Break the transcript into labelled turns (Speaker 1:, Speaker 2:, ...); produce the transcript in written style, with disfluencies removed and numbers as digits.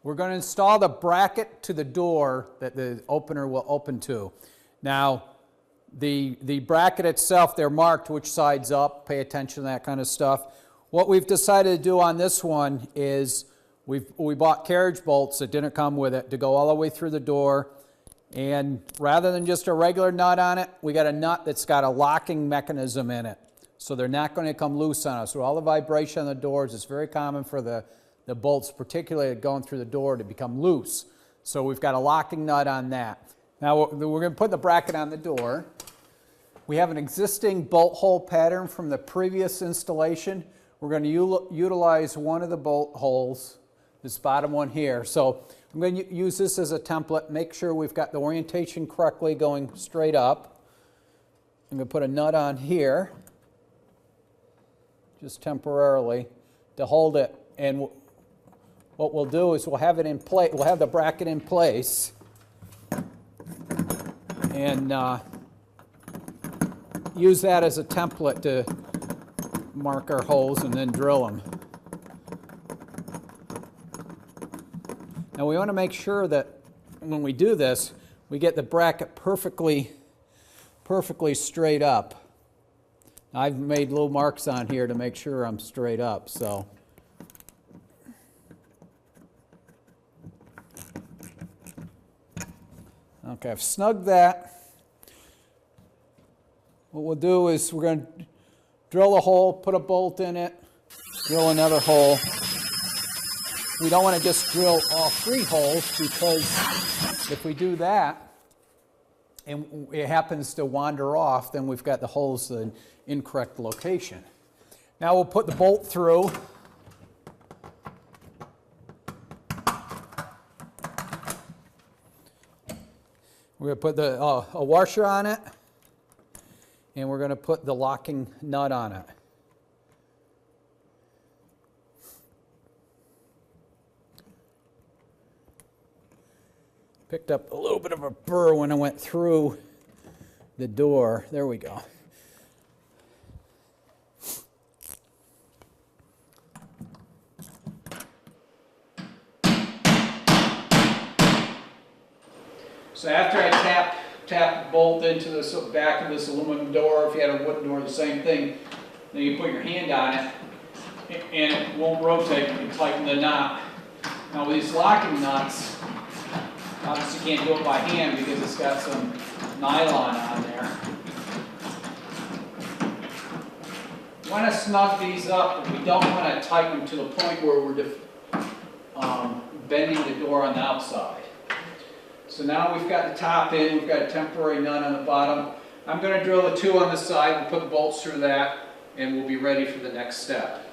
Speaker 1: we're going to install the bracket to the door that the opener will open to. Now, the bracket itself, they're marked which side's up, pay attention to that kind of stuff. What we've decided to do on this one is we bought carriage bolts that didn't come with it to go all the way through the door. And rather than just a regular nut on it, we got a nut that's got a locking mechanism in it. So they're not going to come loose on us. With all the vibration on the doors, it's very common for the bolts, particularly going through the door, to become loose. So we've got a locking nut on that. Now we're going to put the bracket on the door. We have an existing bolt hole pattern from the previous installation. We're going to utilize one of the bolt holes, this bottom one here. So I'm going to use this as a template, make sure we've got the orientation correctly going straight up. I'm going to put a nut on here, just temporarily, to hold it. And what we'll do is we'll have it in place, we'll have the bracket in place, and use that as a template to mark our holes and then drill them. Now we want to make sure that when we do this, we get the bracket perfectly straight up. I've made little marks on here to make sure I'm straight up, so. Okay, I've snugged that. What we'll do is we're going to drill a hole, put a bolt in it, drill another hole. We don't want to just drill all 3 holes, because if we do that and it happens to wander off, then we've got the holes in the incorrect location. Now we'll put the bolt through. We're going to put a washer on it, and we're going to put the locking nut on it. Picked up a little bit of a burr when I went through the door. There we go. So after I tap the bolt into the back of this aluminum door, if you had a wooden door, the same thing, then you put your hand on it and it won't rotate. You can tighten the knot. Now with these locking nuts, obviously you can't do it by hand because it's got some nylon on there. We want to snug these up, but we don't want to tighten them to the point where we're bending the door on the outside. So now we've got the top in, we've got a temporary nut on the bottom. I'm going to drill the 2 on the side and put bolts through that, and we'll be ready for the next step.